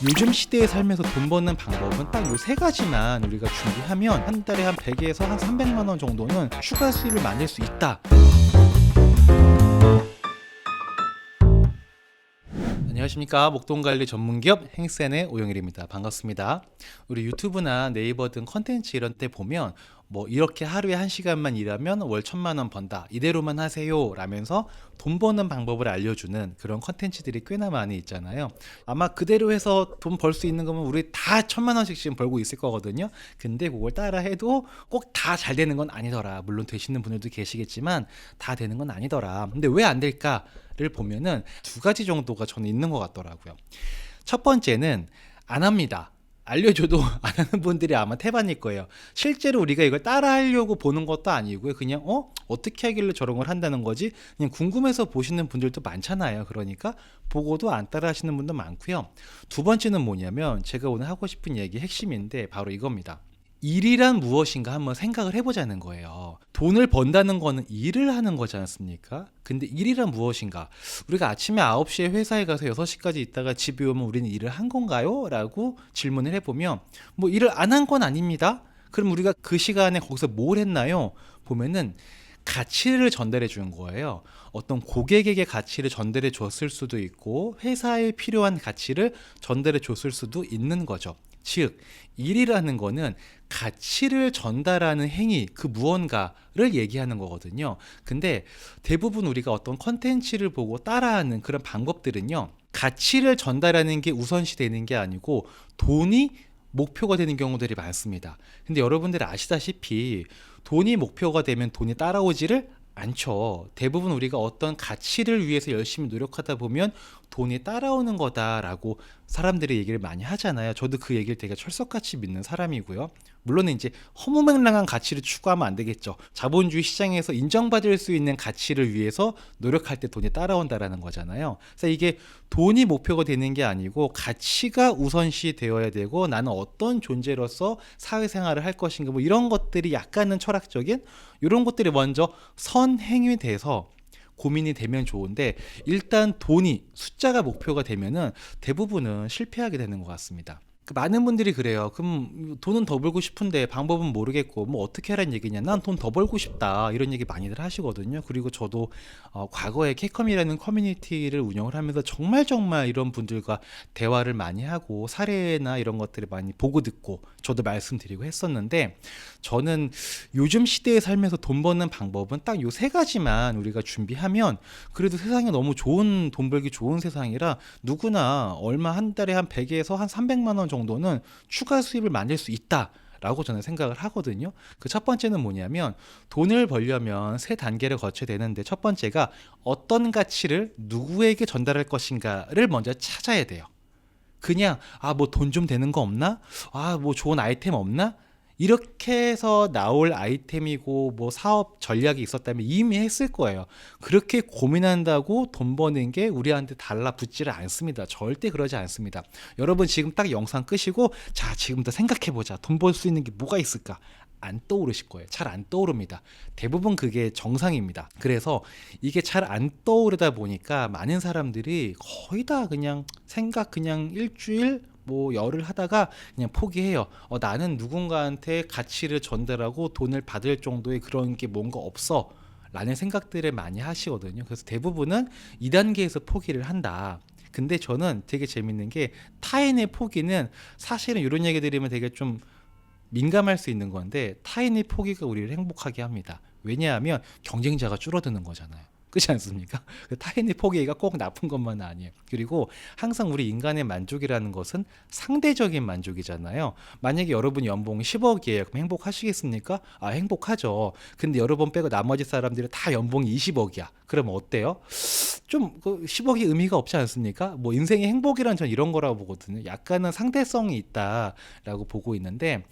요즘 시대에 살면서 돈 버는 방법은 딱 요 세 가지만 우리가 준비하면 한 달에 한 100에서 한 300만 원 정도는 추가 수입을 만들 수 있다. 안녕하십니까. 목돈관리 전문기업 행센의 오영일입니다. 반갑습니다. 우리 유튜브나 네이버 등 컨텐츠 이런 데 보면 뭐 이렇게 하루에 1시간만 일하면 월 1,000만 원 번다. 이대로만 하세요. 라면서 돈 버는 방법을 알려주는 그런 컨텐츠들이 꽤나 많이 있잖아요. 아마 그대로 해서 돈 벌 수 있는 거면 우리 다 1,000만 원씩 지금 벌고 있을 거거든요. 근데 그걸 따라 해도 꼭 다 잘 되는 건 아니더라. 물론 되시는 분들도 계시겠지만 다 되는 건 아니더라. 근데 왜 안 될까? 를 보면은 두 가지 정도가 저는 있는 것 같더라고요. 첫 번째는 안 합니다. 알려줘도 안 하는 분들이 아마 태반일 거예요. 실제로 우리가 이걸 따라 하려고 보는 것도 아니고요. 그냥 어떻게 하길래 저런 걸 한다는 거지? 그냥 궁금해서 보시는 분들도 많잖아요. 그러니까 보고도 안 따라 하시는 분도 많고요. 두 번째는 뭐냐면 제가 오늘 하고 싶은 얘기 핵심인데 바로 이겁니다. 일이란 무엇인가 한번 생각을 해보자는 거예요. 돈을 번다는 거는 일을 하는 거지 않습니까? 근데 일이란 무엇인가? 우리가 아침에 9시에 회사에 가서 6시까지 있다가 집에 오면 우리는 일을 한 건가요? 라고 질문을 해보면 뭐 일을 안 한 건 아닙니다. 그럼 우리가 그 시간에 거기서 뭘 했나요? 보면은 가치를 전달해 주는 거예요. 어떤 고객에게 가치를 전달해 줬을 수도 있고 회사에 필요한 가치를 전달해 줬을 수도 있는 거죠. 즉 일이라는 거는 가치를 전달하는 행위, 그 무언가를 얘기하는 거거든요. 근데 대부분 우리가 어떤 컨텐츠를 보고 따라하는 그런 방법들은요, 가치를 전달하는 게 우선시 되는 게 아니고 돈이 목표가 되는 경우들이 많습니다. 근데 여러분들 아시다시피 돈이 목표가 되면 돈이 따라오지를 않죠. 대부분 우리가 어떤 가치를 위해서 열심히 노력하다 보면 돈이 따라오는 거다라고 사람들이 얘기를 많이 하잖아요. 저도 그 얘기를 되게 철석같이 믿는 사람이고요. 물론 이제 허무맹랑한 가치를 추구하면 안 되겠죠. 자본주의 시장에서 인정받을 수 있는 가치를 위해서 노력할 때 돈이 따라온다라는 거잖아요. 그래서 이게 돈이 목표가 되는 게 아니고 가치가 우선시 되어야 되고 나는 어떤 존재로서 사회생활을 할 것인가 뭐 이런 것들이 약간은 철학적인 이런 것들이 먼저 선행이 돼서 고민이 되면 좋은데 일단 돈이 숫자가 목표가 되면은 대부분은 실패하게 되는 것 같습니다. 많은 분들이 그래요. 그럼 돈은 더 벌고 싶은데 방법은 모르겠고 뭐 어떻게 하라는 얘기냐. 난 돈 더 벌고 싶다. 이런 얘기 많이들 하시거든요. 그리고 저도 과거에 캐컴이라는 커뮤니티를 운영을 하면서 정말 이런 분들과 대화를 많이 하고 사례나 이런 것들을 많이 보고 듣고 저도 말씀드리고 했었는데 저는 요즘 시대에 살면서 돈 버는 방법은 딱 요 세 가지만 우리가 준비하면 그래도 세상에 너무 좋은 돈 벌기 좋은 세상이라 누구나 얼마 한 달에 한 100에서 한 300만 원 정도는 추가 수입을 만들 수 있다. 라고 저는 생각을 하거든요. 그 첫 번째는 뭐냐면 돈을 벌려면 세 단계를 거쳐야 되는데 첫 번째가 어떤 가치를 누구에게 전달할 것인가를 먼저 찾아야 돼요. 그냥 뭐 돈 좀 되는 거 없나? 뭐 좋은 아이템 없나? 이렇게 해서 나올 아이템이고 뭐 사업 전략이 있었다면 이미 했을 거예요. 그렇게 고민한다고 돈 버는 게 우리한테 달라붙지를 않습니다. 절대 그러지 않습니다. 여러분 지금 딱 영상 끄시고 자 지금부터 생각해보자. 돈 벌 수 있는 게 뭐가 있을까? 안 떠오르실 거예요. 잘 안 떠오릅니다. 대부분 그게 정상입니다. 그래서 이게 잘 안 떠오르다 보니까 많은 사람들이 거의 다 그냥 그냥 일주일 뭐 열흘 하다가 그냥 포기해요. 나는 누군가한테 가치를 전달하고 돈을 받을 정도의 그런 게 뭔가 없어 라는 생각들을 많이 하시거든요. 그래서 대부분은 2단계에서 포기를 한다. 근데 저는 되게 재밌는 게 타인의 포기는 사실은 이런 얘기 드리면 되게 좀 민감할 수 있는 건데 타인의 포기가 우리를 행복하게 합니다. 왜냐하면 경쟁자가 줄어드는 거잖아요. 그렇지 않습니까? 타인의 포기가 꼭 나쁜 것만은 아니에요. 그리고 항상 우리 인간의 만족이라는 것은 상대적인 만족이잖아요. 만약에 여러분 연봉이 10억이에요. 그럼 행복하시겠습니까? 행복하죠. 근데 여러분 빼고 나머지 사람들이 다 연봉이 20억이야. 그러면 어때요? 좀 10억이 의미가 없지 않습니까? 뭐 인생의 행복이란 전 이런 거라고 보거든요. 약간은 상대성이 있다라고 보고 있는데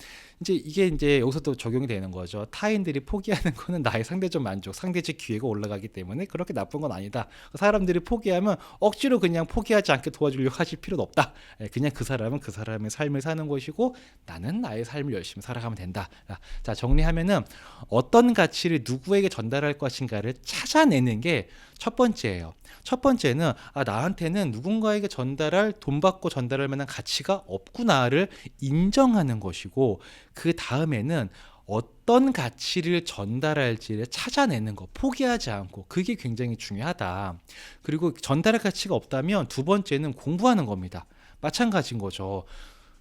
이게 여기서 또 적용이 되는 거죠. 타인들이 포기하는 거는 나의 상대적 만족, 상대적 기회가 올라가기 때문에 그렇게 나쁜 건 아니다. 사람들이 포기하면 억지로 그냥 포기하지 않게 도와주려고 하실 필요는 없다. 그냥 그 사람은 그 사람의 삶을 사는 것이고 나는 나의 삶을 열심히 살아가면 된다. 자, 정리하면은 어떤 가치를 누구에게 전달할 것인가를 찾아내는 게 첫 번째예요. 첫 번째는 나한테는 누군가에게 돈 받고 전달할 만한 가치가 없구나를 인정하는 것이고, 그 다음에는 어떤 가치를 전달할지를 찾아내는 거, 포기하지 않고, 그게 굉장히 중요하다. 그리고 전달할 가치가 없다면 두 번째는 공부하는 겁니다. 마찬가지인 거죠.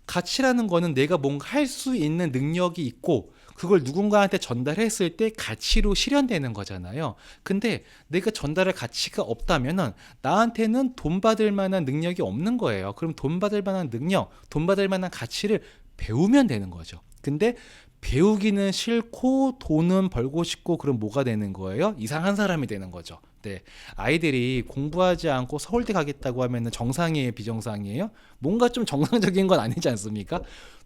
가치라는 거는 내가 뭔가 할 수 있는 능력이 있고 그걸 누군가한테 전달했을 때 가치로 실현되는 거잖아요. 근데 내가 전달할 가치가 없다면은 나한테는 돈 받을 만한 능력이 없는 거예요. 그럼 돈 받을 만한 능력, 돈 받을 만한 가치를 배우면 되는 거죠. 근데 배우기는 싫고 돈은 벌고 싶고, 그럼 뭐가 되는 거예요? 이상한 사람이 되는 거죠. 네, 아이들이 공부하지 않고 서울대 가겠다고 하면은 정상이에요, 비정상이에요? 뭔가 좀 정상적인 건 아니지 않습니까?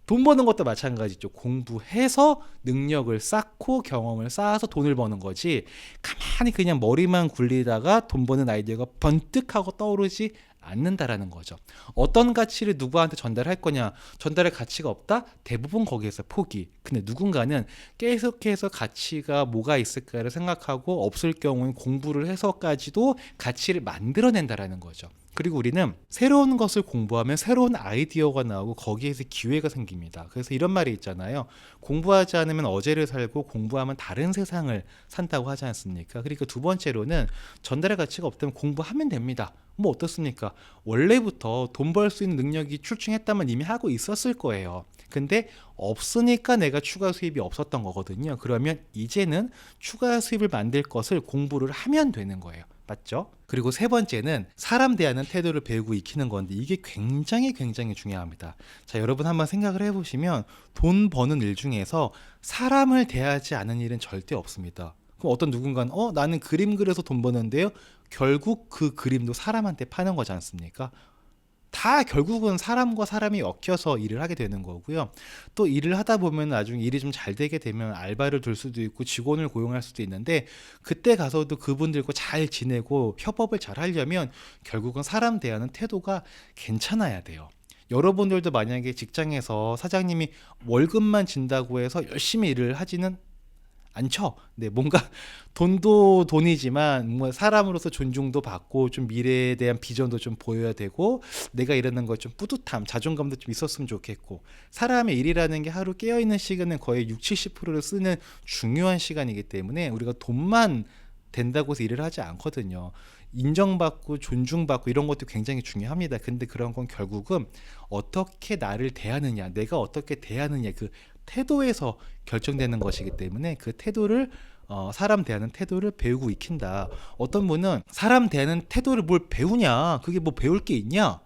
돈 버는 것도 마찬가지죠. 공부해서 능력을 쌓고 경험을 쌓아서 돈을 버는 거지, 가만히 그냥 머리만 굴리다가 돈 버는 아이디어가 번뜩 하고 떠오르지 않는다라는 거죠. 어떤 가치를 누구한테 전달할 거냐, 전달할 가치가 없다? 대부분 거기에서 포기. 근데 누군가는 계속해서 가치가 뭐가 있을까를 생각하고 없을 경우에 공부를 해서까지도 가치를 만들어낸다라는 거죠. 그리고 우리는 새로운 것을 공부하면 새로운 아이디어가 나오고 거기에서 기회가 생깁니다. 그래서 이런 말이 있잖아요. 공부하지 않으면 어제를 살고 공부하면 다른 세상을 산다고 하지 않습니까? 그러니까 두 번째로는 전달의 가치가 없다면 공부하면 됩니다. 뭐 어떻습니까? 원래부터 돈 벌 수 있는 능력이 출중했다면 이미 하고 있었을 거예요. 근데 없으니까 내가 추가 수입이 없었던 거거든요. 그러면 이제는 추가 수입을 만들 것을 공부를 하면 되는 거예요. 맞죠? 그리고 세 번째는 사람 대하는 태도를 배우고 익히는 건데, 이게 굉장히 중요합니다. 자, 여러분 한번 생각을 해보시면 돈 버는 일 중에서 사람을 대하지 않은 일은 절대 없습니다. 그럼 어떤 누군가는 나는 그림 그려서 돈 버는데요, 결국 그 그림도 사람한테 파는 거지 않습니까? 다 결국은 사람과 사람이 엮여서 일을 하게 되는 거고요. 또 일을 하다 보면 나중에 일이 좀 잘 되게 되면 알바를 둘 수도 있고 직원을 고용할 수도 있는데, 그때 가서도 그분들과 잘 지내고 협업을 잘 하려면 결국은 사람 대하는 태도가 괜찮아야 돼요. 여러분들도 만약에 직장에서 사장님이 월급만 준다고 해서 열심히 일을 하지는 않죠. 네, 뭔가 돈도 돈이지만 뭐 사람으로서 존중도 받고 좀 미래에 대한 비전도 좀 보여야 되고, 내가 이러는 거 좀 뿌듯함, 자존감도 좀 있었으면 좋겠고, 사람의 일이라는 게 하루 깨어 있는 시간은 거의 60-70%를 쓰는 중요한 시간이기 때문에 우리가 돈만 된다고 해서 일을 하지 않거든요. 인정받고 존중받고 이런 것도 굉장히 중요합니다. 근데 그런 건 결국은 어떻게 나를 대하느냐, 내가 어떻게 대하느냐, 그 태도에서 결정되는 것이기 때문에 그 태도를 사람 대하는 태도를 배우고 익힌다. 어떤 분은 사람 대하는 태도를 뭘 배우냐, 그게 뭐 배울 게 있냐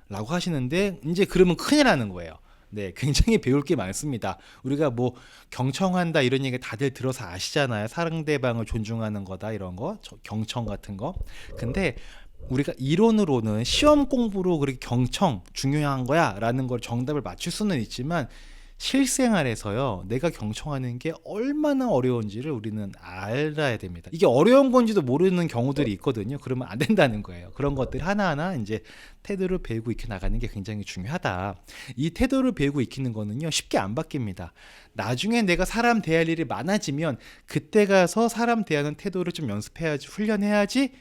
라고 하시는데, 이제 그러면 큰일 나는 거예요. 네, 굉장히 배울 게 많습니다. 우리가 뭐 경청한다 이런 얘기 다들 들어서 아시잖아요. 상대방을 존중하는 거다 이런 거, 경청 같은 거. 근데 우리가 이론으로는 시험 공부로 그렇게 경청 중요한 거야 라는 걸 정답을 맞출 수는 있지만, 실생활에서요, 내가 경청하는 게 얼마나 어려운지를 우리는 알아야 됩니다. 이게 어려운 건지도 모르는 경우들이 있거든요. 그러면 안 된다는 거예요. 그런 것들 하나하나 이제 태도를 배우고 익혀 나가는 게 굉장히 중요하다. 이 태도를 배우고 익히는 거는요, 쉽게 안 바뀝니다. 나중에 내가 사람 대할 일이 많아지면 그때 가서 사람 대하는 태도를 좀 연습해야지, 훈련해야지,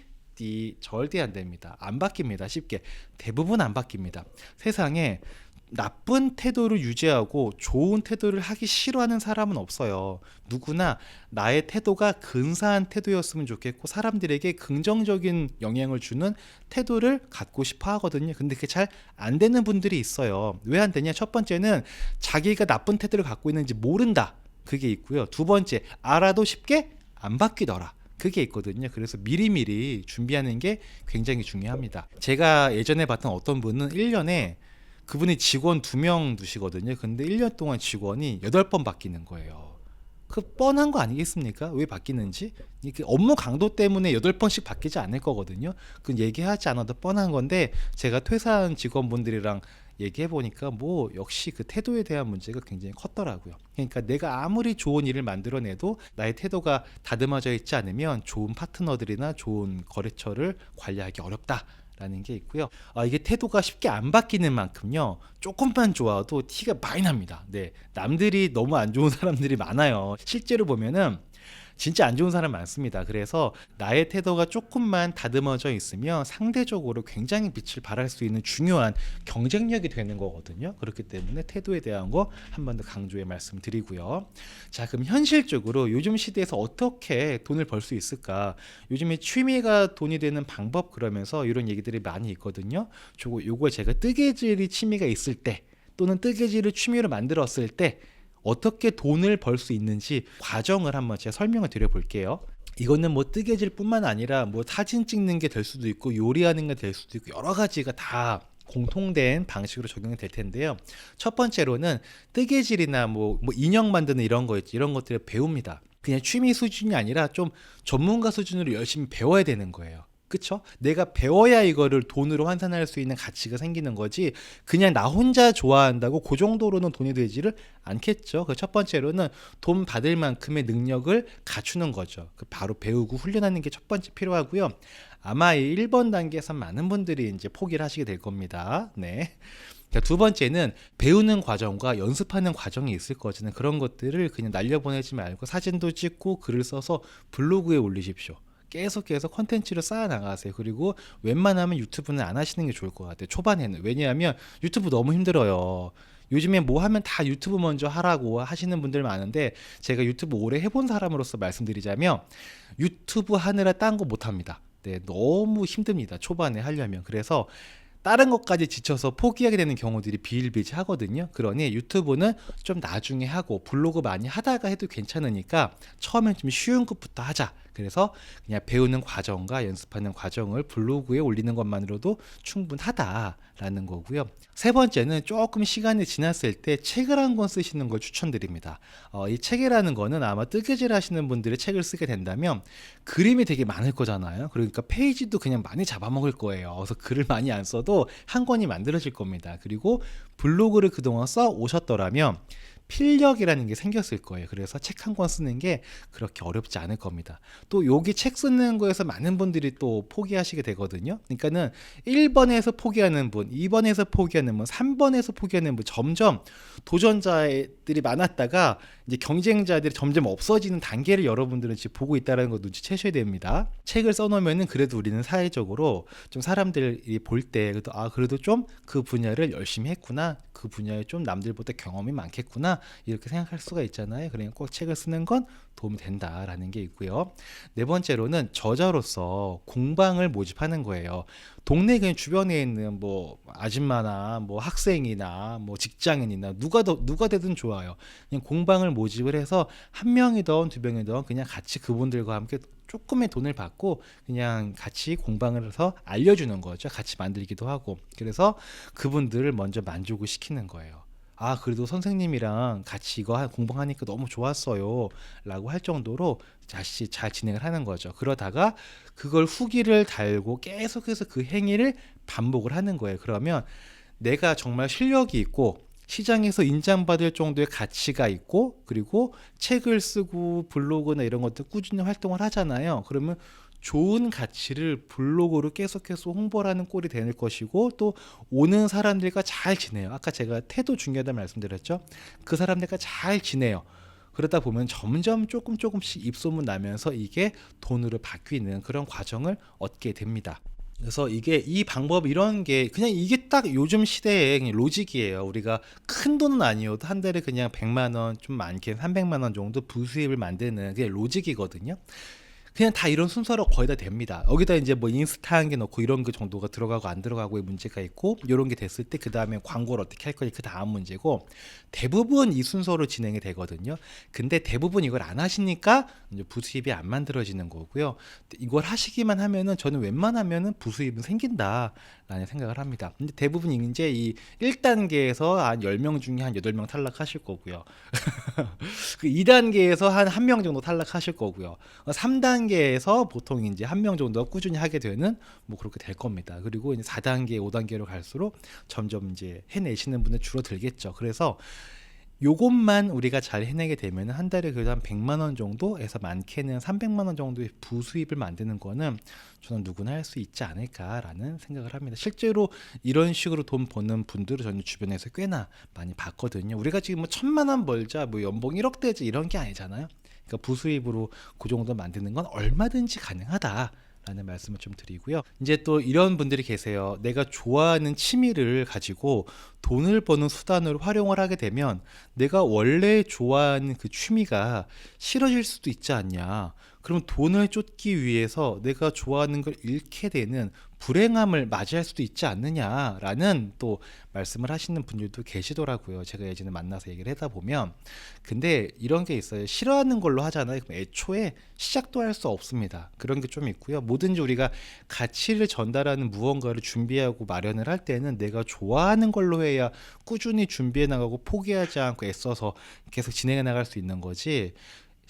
절대 안 됩니다. 안 바뀝니다. 쉽게. 대부분 안 바뀝니다. 세상에 나쁜 태도를 유지하고 좋은 태도를 하기 싫어하는 사람은 없어요. 누구나 나의 태도가 근사한 태도였으면 좋겠고 사람들에게 긍정적인 영향을 주는 태도를 갖고 싶어 하거든요. 근데 그게 잘 안 되는 분들이 있어요. 왜 안 되냐? 첫 번째는 자기가 나쁜 태도를 갖고 있는지 모른다. 그게 있고요. 두 번째, 알아도 쉽게 안 바뀌더라. 그게 있거든요. 그래서 미리미리 준비하는 게 굉장히 중요합니다. 제가 예전에 봤던 어떤 분은 1년에 그분이 직원 2명 두시거든요. 근데 1년 동안 직원이 8번 바뀌는 거예요. 그 뻔한 거 아니겠습니까? 왜 바뀌는지? 이게 업무 강도 때문에 8번씩 바뀌지 않을 거거든요. 그건 얘기하지 않아도 뻔한 건데, 제가 퇴사한 직원분들이랑 얘기해 보니까 뭐 역시 그 태도에 대한 문제가 굉장히 컸더라고요. 그러니까 내가 아무리 좋은 일을 만들어내도 나의 태도가 다듬어져 있지 않으면 좋은 파트너들이나 좋은 거래처를 관리하기 어렵다. 라는 게 있고요. 이게 태도가 쉽게 안 바뀌는 만큼요. 조금만 좋아도 티가 많이 납니다. 네, 남들이 너무 안 좋은 사람들이 많아요. 실제로 보면은 진짜 안 좋은 사람 많습니다. 그래서 나의 태도가 조금만 다듬어져 있으면 상대적으로 굉장히 빛을 발할 수 있는 중요한 경쟁력이 되는 거거든요. 그렇기 때문에 태도에 대한 거 한 번 더 강조해 말씀드리고요. 자, 그럼 현실적으로 요즘 시대에서 어떻게 돈을 벌 수 있을까? 요즘에 취미가 돈이 되는 방법 그러면서 이런 얘기들이 많이 있거든요. 요걸 제가 뜨개질이 취미가 있을 때 또는 뜨개질을 취미로 만들었을 때 어떻게 돈을 벌 수 있는지 과정을 한번 제가 설명을 드려 볼게요. 이거는 뭐 뜨개질 뿐만 아니라 뭐 사진 찍는 게 될 수도 있고 요리하는 게 될 수도 있고 여러 가지가 다 공통된 방식으로 적용이 될 텐데요. 첫 번째로는 뜨개질이나 뭐 인형 만드는 이런 거 있지, 이런 것들을 배웁니다. 그냥 취미 수준이 아니라 좀 전문가 수준으로 열심히 배워야 되는 거예요. 그쵸? 내가 배워야 이거를 돈으로 환산할 수 있는 가치가 생기는 거지, 그냥 나 혼자 좋아한다고 그 정도로는 돈이 되지를 않겠죠. 그 첫 번째로는 돈 받을 만큼의 능력을 갖추는 거죠. 바로 배우고 훈련하는 게 첫 번째 필요하고요. 아마 이 1번 단계에서 많은 분들이 이제 포기를 하시게 될 겁니다. 네. 두 번째는 배우는 과정과 연습하는 과정이 있을 거잖아요. 그런 것들을 그냥 날려보내지 말고 사진도 찍고 글을 써서 블로그에 올리십시오. 계속해서 컨텐츠를 쌓아 나가세요. 그리고 웬만하면 유튜브는 안 하시는 게 좋을 것 같아요. 초반에는. 왜냐하면 유튜브 너무 힘들어요. 요즘에 뭐 하면 다 유튜브 먼저 하라고 하시는 분들 많은데, 제가 유튜브 오래 해본 사람으로서 말씀드리자면 유튜브 하느라 딴 거 못합니다. 네, 너무 힘듭니다. 초반에 하려면. 그래서 다른 것까지 지쳐서 포기하게 되는 경우들이 비일비재하거든요. 그러니 유튜브는 좀 나중에 하고 블로그 많이 하다가 해도 괜찮으니까 처음엔 좀 쉬운 것부터 하자. 그래서 그냥 배우는 과정과 연습하는 과정을 블로그에 올리는 것만으로도 충분하다라는 거고요. 세 번째는 조금 시간이 지났을 때 책을 한 권 쓰시는 걸 추천드립니다. 이 책이라는 거는 아마 뜨개질 하시는 분들이 책을 쓰게 된다면 그림이 되게 많을 거잖아요. 그러니까 페이지도 그냥 많이 잡아먹을 거예요. 그래서 글을 많이 안 써도 한 권이 만들어질 겁니다. 그리고 블로그를 그동안 써 오셨더라면 필력이라는 게 생겼을 거예요. 그래서 책 한 권 쓰는 게 그렇게 어렵지 않을 겁니다. 또 여기 책 쓰는 거에서 많은 분들이 또 포기하시게 되거든요. 그러니까는 1번에서 포기하는 분, 2번에서 포기하는 분, 3번에서 포기하는 분, 점점 도전자들이 많았다가 이제 경쟁자들이 점점 없어지는 단계를 여러분들은 지금 보고 있다는 거 눈치채셔야 됩니다. 책을 써놓으면은 그래도 우리는 사회적으로 좀 사람들이 볼 때 그래도 좀 그 분야를 열심히 했구나, 그 분야에 좀 남들보다 경험이 많겠구나, 이렇게 생각할 수가 있잖아요. 그러니까 꼭 책을 쓰는 건 도움이 된다라는 게 있고요. 네 번째로는 저자로서 공방을 모집하는 거예요. 동네 그냥 주변에 있는 뭐 아줌마나 뭐 학생이나 뭐 직장인이나 누가 되든 좋아요. 그냥 공방을 모집을 해서 한 명이든 두 명이든 그냥 같이 그분들과 함께 조금의 돈을 받고 그냥 같이 공방을 해서 알려주는 거죠. 같이 만들기도 하고. 그래서 그분들을 먼저 만족을 시키는 거예요. 그래도 선생님이랑 같이 이거 공부하니까 너무 좋았어요 라고 할 정도로 다시 잘 진행을 하는 거죠. 그러다가 그걸 후기를 달고 계속해서 그 행위를 반복을 하는 거예요. 그러면 내가 정말 실력이 있고 시장에서 인정받을 정도의 가치가 있고, 그리고 책을 쓰고 블로그나 이런 것들 꾸준히 활동을 하잖아요. 그러면 좋은 가치를 블로그로 계속해서 홍보를 하는 꼴이 될 것이고, 또 오는 사람들과 잘 지내요. 아까 제가 태도 중요하다는 말씀드렸죠. 그 사람들과 잘 지내요. 그러다 보면 점점 조금씩 입소문 나면서 이게 돈으로 바뀌는 그런 과정을 얻게 됩니다. 그래서 이 방법, 이런 게 그냥 이게 딱 요즘 시대의 그냥 로직이에요. 우리가 큰 돈은 아니어도 한 달에 그냥 100만 원, 좀 많게 300만 원 정도 부수입을 만드는 게 로직이거든요. 그냥 다 이런 순서로 거의 다 됩니다. 여기다 이제 뭐 인스타 한 개 넣고 이런 게 정도가 들어가고 안 들어가고의 문제가 있고, 이런 게 됐을 때 그 다음에 광고를 어떻게 할 거니 그 다음 문제고, 대부분 이 순서로 진행이 되거든요. 근데 대부분 이걸 안 하시니까 이제 부수입이 안 만들어지는 거고요. 이걸 하시기만 하면은 저는 웬만하면은 부수입은 생긴다라는 생각을 합니다. 근데 대부분 이제 이 1단계에서 한 10명 중에 한 8명 탈락하실 거고요. 그 2단계에서 한 1명 정도 탈락하실 거고요. 3단계 3단계에서 보통 이제 한 명 정도가 꾸준히 하게 되는 뭐 그렇게 될 겁니다. 그리고 이제 4단계, 5단계로 갈수록 점점 이제 해내시는 분들 줄어들겠죠. 그래서 요것만 우리가 잘 해내게 되면 한 달에 그래도 한 100만 원 정도에서 많게는 300만 원 정도의 부수입을 만드는 거는 저는 누구나 할 수 있지 않을까라는 생각을 합니다. 실제로 이런 식으로 돈 버는 분들을 저는 주변에서 꽤나 많이 봤거든요. 우리가 지금 뭐 1000만 원 벌자, 뭐 연봉 1억 되지 이런 게 아니잖아요. 그러니까 부수입으로 그 정도 만드는 건 얼마든지 가능하다. 라는 말씀을 좀 드리고요. 이제 또 이런 분들이 계세요. 내가 좋아하는 취미를 가지고 돈을 버는 수단으로 활용을 하게 되면 내가 원래 좋아하는 그 취미가 싫어질 수도 있지 않냐. 그럼 돈을 쫓기 위해서 내가 좋아하는 걸 잃게 되는 불행함을 맞이할 수도 있지 않느냐라는 또 말씀을 하시는 분들도 계시더라고요. 제가 예전에 만나서 얘기를 하다 보면. 근데 이런 게 있어요. 싫어하는 걸로 하잖아요. 그럼 애초에 시작도 할 수 없습니다. 그런 게 좀 있고요. 뭐든지 우리가 가치를 전달하는 무언가를 준비하고 마련을 할 때는 내가 좋아하는 걸로 해야 꾸준히 준비해 나가고 포기하지 않고 애써서 계속 진행해 나갈 수 있는 거지.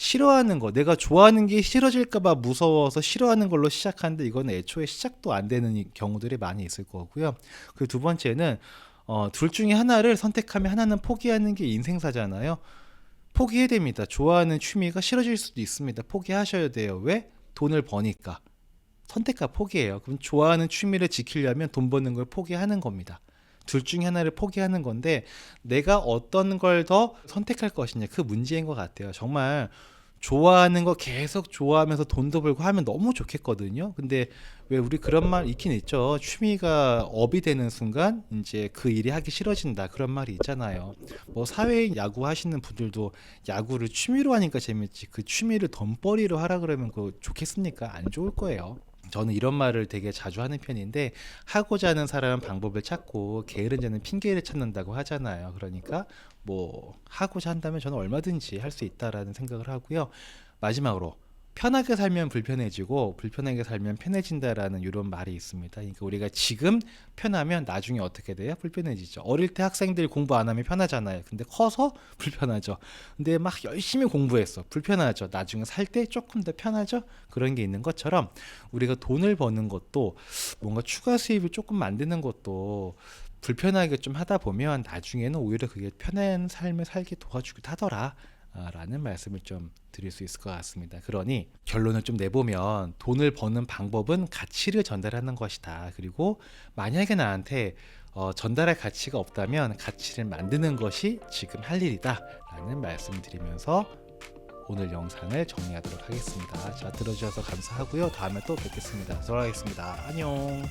싫어하는 거, 내가 좋아하는 게 싫어질까봐 무서워서 싫어하는 걸로 시작하는데 이거는 애초에 시작도 안 되는 경우들이 많이 있을 거고요. 그리고 두 번째는 둘 중에 하나를 선택하면 하나는 포기하는 게 인생사잖아요. 포기해야 됩니다. 좋아하는 취미가 싫어질 수도 있습니다. 포기하셔야 돼요. 왜? 돈을 버니까. 선택과 포기예요. 그럼 좋아하는 취미를 지키려면 돈 버는 걸 포기하는 겁니다. 둘 중에 하나를 포기하는 건데 내가 어떤 걸 더 선택할 것이냐 그 문제인 것 같아요. 정말 좋아하는 거 계속 좋아하면서 돈도 벌고 하면 너무 좋겠거든요. 근데 왜 우리 그런 말 있긴 있죠. 취미가 업이 되는 순간 이제 그 일이 하기 싫어진다 그런 말이 있잖아요. 뭐 사회인 야구 하시는 분들도 야구를 취미로 하니까 재밌지 그 취미를 돈벌이로 하라 그러면 그거 좋겠습니까? 안 좋을 거예요. 저는 이런 말을 되게 자주 하는 편인데 하고자 하는 사람은 방법을 찾고 게으른 자는 핑계를 찾는다고 하잖아요. 그러니까 뭐 하고자 한다면 저는 얼마든지 할 수 있다라는 생각을 하고요. 마지막으로 편하게 살면 불편해지고 불편하게 살면 편해진다라는 이런 말이 있습니다. 그러니까 우리가 지금 편하면 나중에 어떻게 돼요? 불편해지죠. 어릴 때 학생들 공부 안 하면 편하잖아요. 근데 커서 불편하죠. 근데 막 열심히 공부했어. 불편하죠. 나중에 살 때 조금 더 편하죠. 그런 게 있는 것처럼 우리가 돈을 버는 것도 뭔가 추가 수입을 조금 만드는 것도 불편하게 좀 하다 보면 나중에는 오히려 그게 편한 삶을 살게 도와주기도 하더라. 라는 말씀을 좀 드릴 수 있을 것 같습니다. 그러니 결론을 좀 내보면 돈을 버는 방법은 가치를 전달하는 것이다. 그리고 만약에 나한테 전달할 가치가 없다면 가치를 만드는 것이 지금 할 일이다. 라는 말씀을 드리면서 오늘 영상을 정리하도록 하겠습니다. 자, 들어주셔서 감사하고요. 다음에 또 뵙겠습니다. 돌아가겠습니다. 안녕.